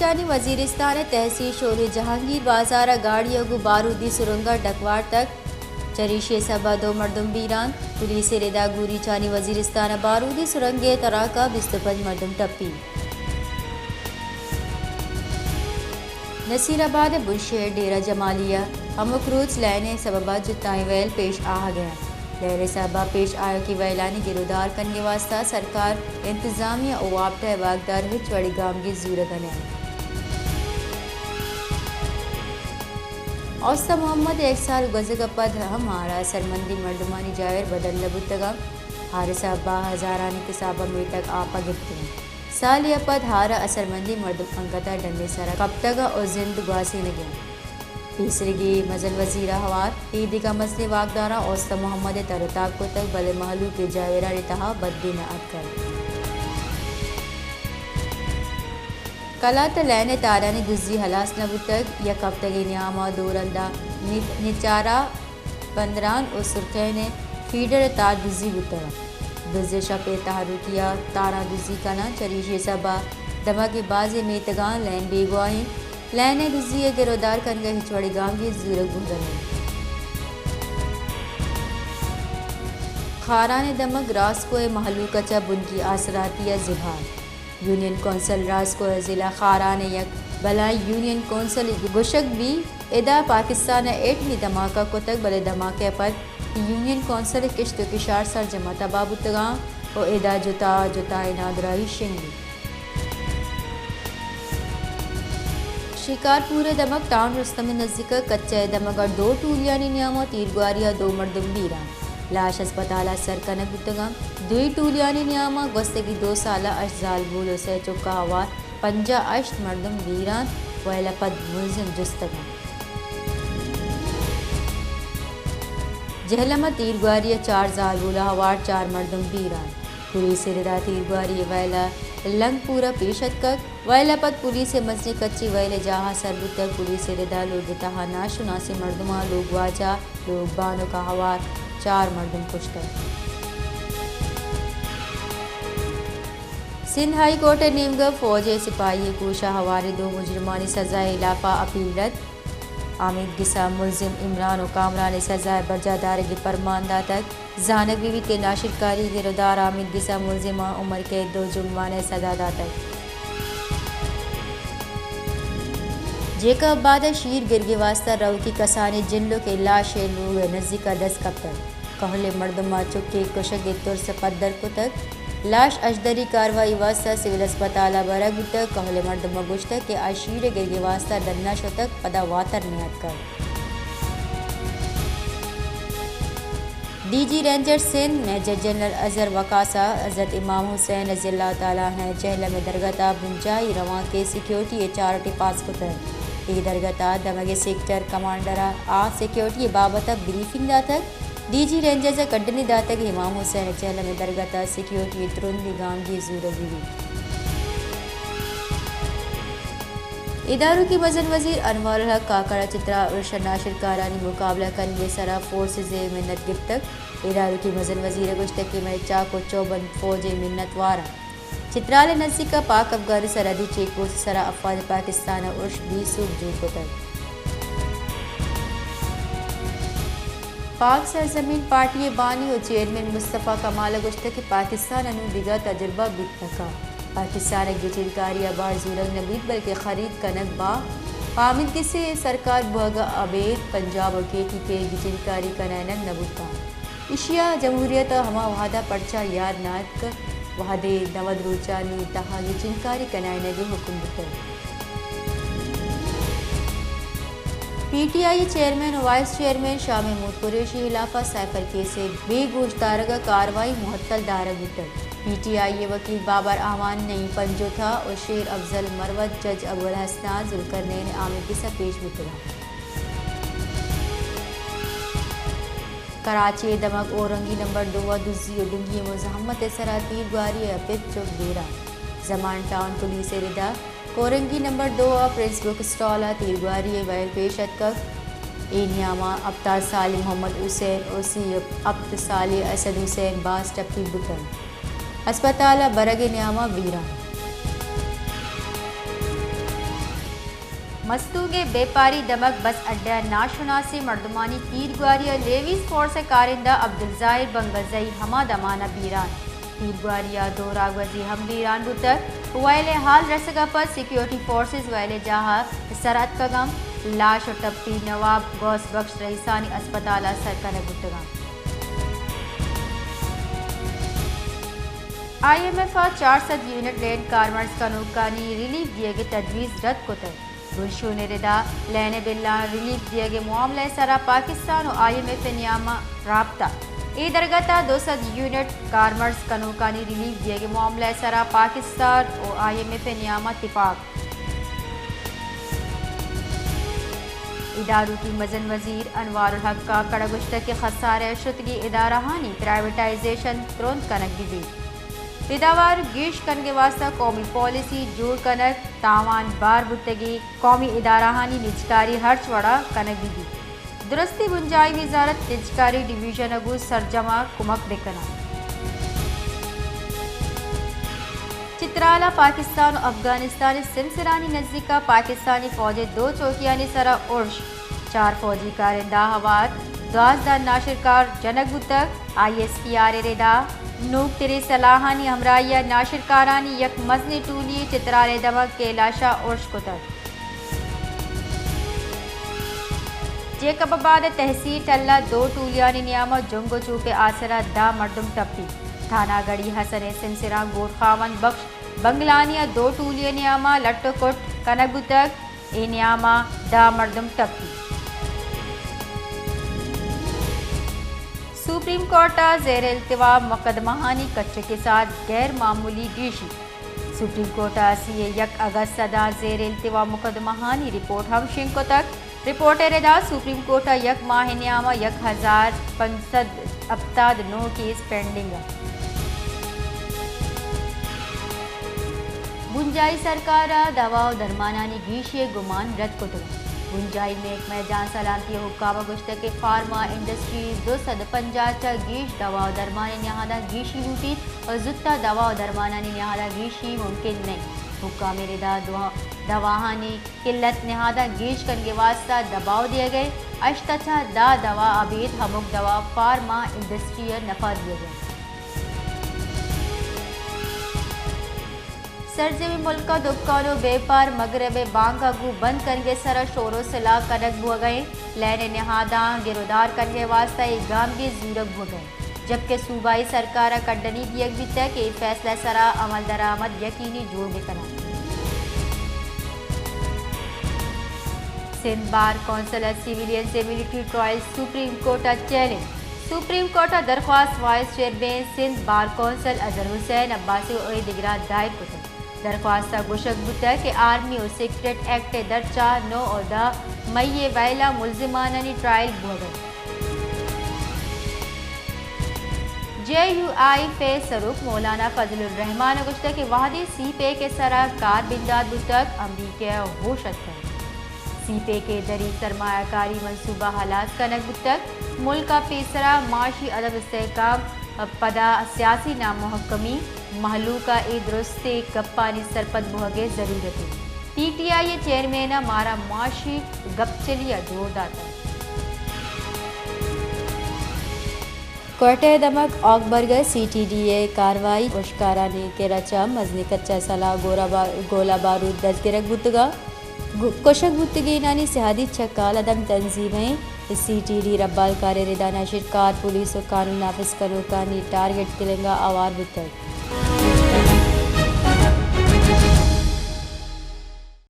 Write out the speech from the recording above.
چانی وزیرستان تحصیل شوری جہانگیر بازار گاڑیوں کو بارودی سرنگا ڈکوار تک چریشے سبا 2 مردم بیران پولیس ردا گوری چانی وزیرستان بارودی سرنگے تراکا 25 مردم ٹپی نصیر آباد بلشہر ڈیرہ جمالیہ ہمکروچ لینے سببا جتائیں ویل پیش آ گیا لہر صاحبہ پیش آیا کہ ویلانی گرودار کرنے واسطہ سرکار انتظامیہ اوابٹہ واگدار ہچ وڑی گام کی زورگنے اوستا محمد 1 سال گزگا پد ہمارا سرمندی مردمانی جاور بدل لبتگا ہار صاحبہ ہزارانی کسابہ میٹک آپا گفتے ہیں سالیہ پد ہارا اثرمندی مردم انگتا ڈنڈے سارا کپتگا اور زند گواسی نگے تیسرگی مزل وزیرہ ہوار عیدی کا مسئلے واقدارہ اوستا محمد ترتاب کو تک بلے محلو کے جاویرہ رتہا بدی نعت کر کلات لینے تارانی دزی حلاس نبو تک یا کپتگی نیاما دورندہ نچارا 15 اور سرکینے فیڈر تار دزی بترا دزی شپ تحرکیہ تارا دزی کنا چریشے سبا دمہ کے بازی میتگان لین بیگوائیں لینے دزی گرودار کنگا ہچوڑی گام کی زورگ بھگنے خاران دمک راسکوئے محلو کچا بن کی آسراتیہ زبھار یونین کونسل راسکو ضلع خاران یک بلائیں یونین کونسل گشک بھی ادا پاکستان ایٹمی دھماکہ کو تک بلے دھماکے پر یونین کونسل کشت و کشار سر جمع تبابتگاں و ادا جتا نادرائی شنگی شکار پورے دمک ٹاؤن رستم نزدیک کچے دمک اور 2 ٹولیانی نیامہ تیرگواریہ 2 مردم بیران لاش اسپتالہ سرکنک بتگاں 2 ٹولیانی نیامہ گوستگی 2 سالہ اشزال بولو سے چکا ہوار 50 مردم بیران ویلہ پد ملزم جستگاں جہلمہ تیرگواریہ 4 زال بولا ہوار 4 مردم بیران پولیس ردا تیرگواریہ ویلہ لنگ پورا پیشت کک ویلہ پد پولیس مسجد کچی ویلہ جہاں سربت تک پولیس ردا لوگ تہا ناشناسی مردمہ لوگ واجہ لوگ بانو کا ہوار 4 مردم کشتر سندھ ہائی کورٹ نیمگا فوج سپاہی کوشہ ہوارے 2 مجرمانی سزائے اضافہ اپیل رد عامد گسا ملزم عمران و کامران سزائے برجہ دارگی پرماندہ تک زانک بیوی کے ناشر کاری گرودار عامد گسا ملزمہ عمر کے 2 جرمانے سزا داتک جیکا بعد شیر گرگی واسطہ رو کی کسانی جنلو کے لاشے لوگ نزدیک 10 کپتر کہلے مردمہ چکے کشک تر سے پدر کو تک لاش اشدری کاروائی واسطہ سول اسپتالہ برگ تک کہلے مردمہ گشتہ کے آشیر گرگی واسطہ دننا شو تک پدا واتر نیت کر D G ranger Sindh major general Azhar وقاسہ حضرت امام حسین رضی اللہ تعالیٰ ہیں جہلہ میں درگتہ بنجائی رواں کے سیکیورٹی چارٹی پاس کو تر ای درگتہ دمگے سیکٹر کمانڈرہ سیکیورٹی بابتہ بریفنگ داتک ڈی جی رینجر سے کنٹنی داتک امام حسین جہلہ میں درگتہ سیکیورٹی ترندی گام کی زورگی اداروں کی وزن وزیر انوار الحق کاکڑا چترا اور ناشر کارانی مقابلہ کرنے سرا فورسز منت گفتک اداروں کی وزن وزیر گشتکی میں چاکو چوبند فوج منت وارا چترال نزدیک پاک افغان سرحدی چیک پوسٹ سرا افواج پاکستان عرش 20 جون کو تک پاک سرزمین پارٹی بانی و چیئرمین مصطفیٰ کمال گشتہ پاکستان انو دیگا تجربہ بیتنکا پاکستان گچل کاری بار زورگ نبید بلکہ خرید کنک با پامد کسی سرکار بھگا عبید پنجاب کے گچل کاری کنینک نبودتا اشیاء جمہوریت ہما وحدہ پرچہ یاد نات وحدے نود روچانی تہا گچل کاری کنینگی حکم بکر پی ٹی آئی چیئرمین و vice chairman Shah Mahmood Qureshi خلافہ cipher کیسے بے گوشت دارگا کاروائی معطل دارگ تک پی ٹی آئی وکیل بابر احمان نئی پنجو تھا اور شیر افضل مروت جج ابو الحسنان ذوالقرنین عامر کے ساتھ پیش بتلا کراچی دمک اورنگی نمبر 2 دزی و ڈنگی مزاحمت سراتیر گواری اپت چوک دیرا زمان ٹاؤن پولیس ردا کورنگی نمبر 2 پرنس بک سٹالہ تیرگواری ویل پیشت کک اینیاما ابتار سالی محمد حسین اوسی ابت سالی اسد حسین باس ٹپی بکن اسپتالہ برگ نیامہ ویران مستوگے بیپاری دمک بس اڈہ ناشناسی مردمانی تیرگواریا لیویز فورس کارندہ عبدالظاہر بنگزئی ہما دمانہ بیران تیرگواریا دو راگوزی ہم بیران بتر وائل حال رسگا پر سیکیورٹی فورسز وائل جہاں سرعت کگم لاش و ٹپی نواب گوس بخش رئیسانی اسپتالہ سرکن بتگام I M F 400 unit land کارمرز کنوکانی ریلیف دیے گے تجویز رد کو تر گلشون ردا لینے بلا ریلیف دیے گے معاملہ سرا پاکستان و آئی ایم ایف نیامہ رابطہ ای درگتا 200 یونٹ کارمرز کنوکانی ریلیف دیے گے معاملہ سرا پاکستان و آئی ایم ایف نیامہ اتفاق اداروں کی مزن وزیر انوار الحق کا کڑگشتہ کے خسارے شدگی ادارہ ہانی پرائیویٹائزیشن ترنت کنک بھی پیداوار گیش کنگے واسطہ قومی پالیسی جوڑ کنک تاوان بار بتگی قومی ادارہ ہانی نجکاری ہرچ وڑا کنک بھی دی درستی بنجائی وزارت نجکاری ڈویژن اگو سرجمہ کمک بکنا چترالہ پاکستان و افغانستان سمسرانی نزدیکا پاکستانی فوجی 2 چوکیانی سرا ارش 4 فوجی کارندہ ہوات 12 ناشرکار جنگ بتک آئی ایس پی آر ردا نوک تیرے صلاحانی ہمراہیہ ناشرکارانی یک مزنی ٹولی چترالے دمک کے لاشا ارش کتر جیکب آباد تحصیل ٹلہ 2 ٹولیانی نیامہ جنگو چوپے آسرا دا مردم ٹپی تھانہ گڑی حسن سنسرا گوٹ خاون بخش بنگلانیہ 2 ٹولی نیامہ لٹو کٹ کنگ بتک ای نیامہ دا مردم ٹپی سپریم کورٹ زیر التوا مقدمہ ہانی کچے کے ساتھ غیر معمولی گیشی سپریم کورٹ سی 1 اگست دا زیر التوا مقدمہ ہانی رپورٹ ہم شنکو تک رپورٹ ردا سپریم کورٹ 1 ماہ نیامہ 1579 کیس پینڈنگ بنجائی سرکار دوا و درمانانی گیشی گمان رد کو گنجائی محکمہ جان سلامتی حکام گشتہ کے فارما انڈسٹری 250 گیش دوا و درمانی نہادہ گیشی لوٹی اور زدہ دوا و درمانانی نہادہ گیشی ممکن نہیں حکام ردا دواہانی قلت نہادہ گیش کرنے واسطہ دباؤ دیے گئے اشتچا دا دوا عبید ہمک دوا فارما انڈسٹری نفع دیے گئے سرزمی ملکہ دکانوں بیپار مغرب بانگا گو بند کرنے سرا شورو سلا کنک بو گئے لینے نہاداں گرودار کرنے واسطہ گام کے زورک بو گئے جبکہ صوبائی سرکارہ کڈنی بھی ایک بھی تک کہ فیصلہ سرا عمل درآمد یقینی جوڑ بکنا سندھ بار کونسل سیویلین سے military trial supreme court challenge supreme court درخواست vice chairman Sindh bar council Azhar Hussain Abbasi و دیگرہ دائر کو درخواست گوشک بتا کہ آرمی و سیکریٹ ایکٹ درچہ 9 اور 10 مئی ویلا ملزمانانی ٹرائل بھوگن جے یو آئی پے سروک مولانا فضل الرحمان گشتہ کہ وحدی سی پے کے سرا کار بنداد بتک امریکہ ہو شکتا سی پے کے دری سرمایہ کاری منصوبہ حالات کنک بتک ملک کا پیسرا معاشی عدم استحکام پدا سیاسی نامحکمی محلوکہ ای درستے گپانی سرپد بہگے ضرورت ہے ٹی ٹی آئی چیئرمین مارا معاشی گپ چلیا جوڑ داتا کوئٹہ دمک آگبرگ سی ٹی ڈی اے کاروائی اشکارانی کے رچا مزنی کچا سلا گولا بارود دزگرک بتگا کوشک بتگی نانی سیادی چکال عدم تنظیمیں سی ٹی ڈی ربال کار ردانہ شرکات پولیس و قانون نافذ کنوکانی ٹارگٹ تلنگا آوار بتگ